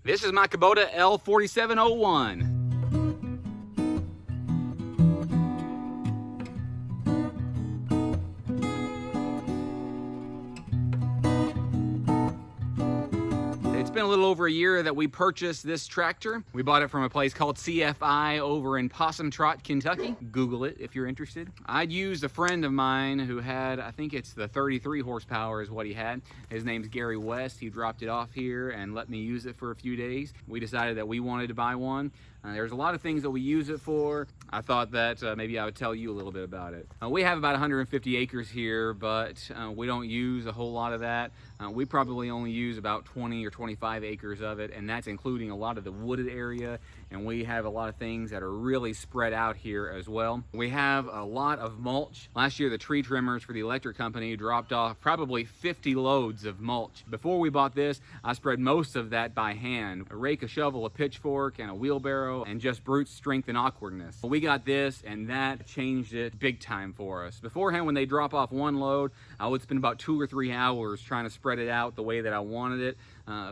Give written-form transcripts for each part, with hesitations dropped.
This is my Kubota L4701. It's been a little over a year that we purchased this tractor. We bought it from a place called CFI over in Possum Trot, Kentucky. Google it if you're interested. I'd used a friend of mine who had, I think it's the 33 horsepower is what he had. His name's Gary West. He dropped it off here and let me use it for a few days. We decided that we wanted to buy one. There's a lot of things that we use it for. I thought that maybe I would tell you a little bit about it. We have about 150 acres here, but we don't use a whole lot of that. We probably only use about 20 or 25 acres of it, and that's including a lot of the wooded area, and we have a lot of things that are really spread out here as well. We have a lot of mulch. Last year, the tree trimmers for the electric company dropped off probably 50 loads of mulch. Before we bought this, I spread most of that by hand. A rake, a shovel, a pitchfork, and a wheelbarrow, and just brute strength and awkwardness. We got this, and that changed it big time for us. Beforehand, when they drop off one load, I would spend about 2 or 3 hours trying to spread it out the way that I wanted it.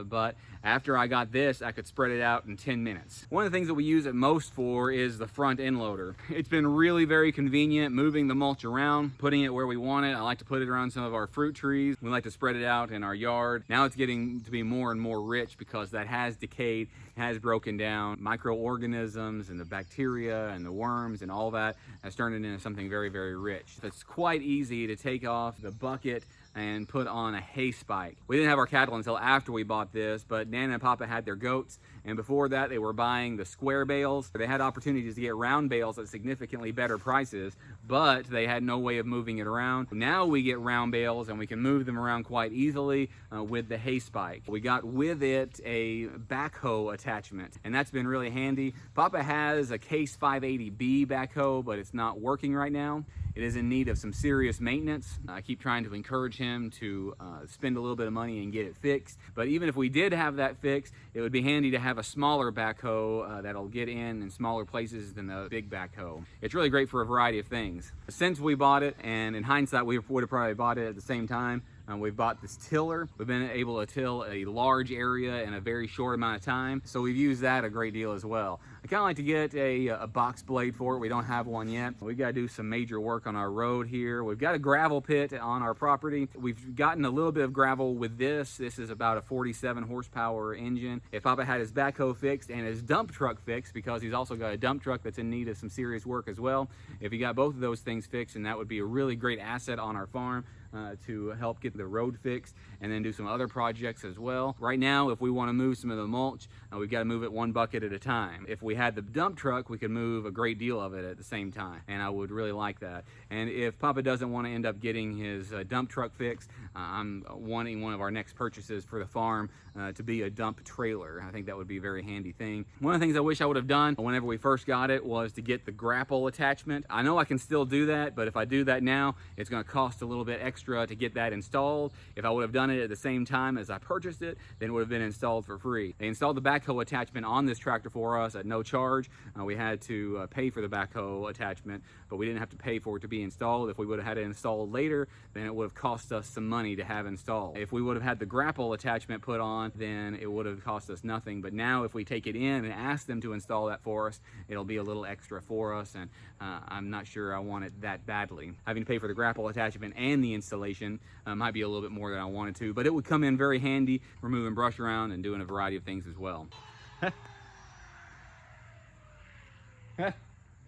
But after I got this, I could spread it out in 10 minutes. One of the things that we use it most for is the front end loader. It's been really very convenient moving the mulch around, putting it where we want it. I like to put it around some of our fruit trees. We like to spread it out in our yard. Now it's getting to be more and more rich because that has decayed, has broken down. Microorganisms and the bacteria and the worms and all that has turned it into something very, very rich. It's quite easy to take off the bucket and put on a hay spike. We didn't have our cattle until after we bought this, but Nana and Papa had their goats, and before that they were buying the square bales. They had opportunities to get round bales at significantly better prices, but they had no way of moving it around. Now we get round bales and we can move them around quite easily with the hay spike. We got with it a backhoe attachment, and that's been really handy. Papa has a Case 580B backhoe, but it's not working right now. It is in need of some serious maintenance. I keep trying to encourage him to spend a little bit of money and get it fixed. But even if we did have that fixed, it would be handy to have a smaller backhoe that'll get in smaller places than the big backhoe. It's really great for a variety of things. Since we bought it, and in hindsight, we would have probably bought it at the same time, we've bought this tiller. We've been able to till a large area in a very short amount of time, so we've used that a great deal as well. I kind of like to get a box blade for it. We don't have one yet. We've got to do some major work on our road here. We've got a gravel pit on our property. We've gotten a little bit of gravel with this. This is about a 47 horsepower engine. If Papa had his backhoe fixed and his dump truck fixed, because he's also got a dump truck that's in need of some serious work as well, if he got both of those things fixed, and that would be a really great asset on our farm to help get the road fixed and then do some other projects as well. Right now, if we want to move some of the mulch, we've got to move it one bucket at a time. If we had the dump truck, we could move a great deal of it at the same time, and I would really like that. And if Papa doesn't want to end up getting his dump truck fixed, I'm wanting one of our next purchases for the farm to be a dump trailer. I think that would be a very handy thing. One of the things I wish I would have done whenever we first got it was to get the grapple attachment. I know I can still do that, but if I do that now, it's going to cost a little bit extra to get that installed. If I would have done it at the same time as I purchased it, then it would have been installed for free. They installed the backhoe attachment on this tractor for us at no charge. We had to pay for the backhoe attachment, but we didn't have to pay for it to be installed. If we would have had it installed later, then it would have cost us some money to have installed. If we would have had the grapple attachment put on, then it would have cost us nothing. But now if we take it in and ask them to install that for us, it'll be a little extra for us, and I'm not sure I want it that badly. Having to pay for the grapple attachment and the installation might be a little bit more than I wanted to, but it would come in very handy for moving brush around and doing a variety of things as well.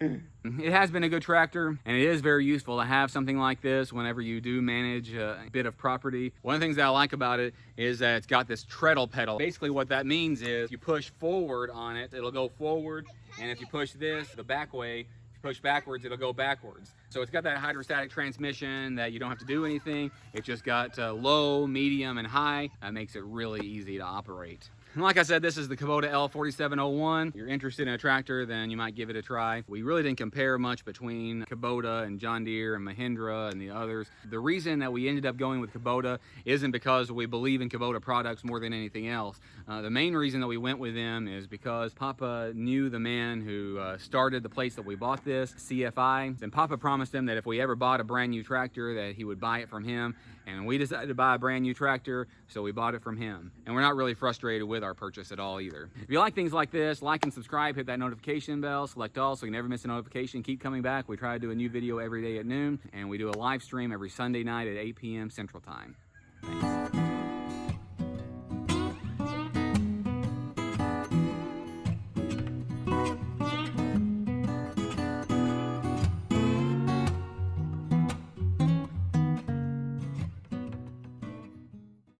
It has been a good tractor, and it is very useful to have something like this whenever you do manage a bit of property. One of the things that I like about it is that it's got this treadle pedal. Basically what that means is you push forward on it, it'll go forward, and if you push this the back way, push backwards, it'll go backwards. So it's got that hydrostatic transmission that you don't have to do anything. It's just got low, medium, and high. That makes it really easy to operate. And like I said, this is the Kubota L4701. If you're interested in a tractor, then you might give it a try. We really didn't compare much between Kubota and John Deere and Mahindra and the others. The reason that we ended up going with Kubota isn't because we believe in Kubota products more than anything else. The main reason that we went with them is because Papa knew the man who started the place that we bought this, CFI. And Papa promised him that if we ever bought a brand new tractor, that he would buy it from him. and we decided to buy a brand new tractor, so we bought it from him. And we're not really frustrated with our purchase at all either. If you like things like this, like and subscribe, hit that notification bell, select all so you never miss a notification. Keep coming back. We try to do a new video every day at noon, and we do a live stream every Sunday night at 8 p.m. Central Time. Thanks.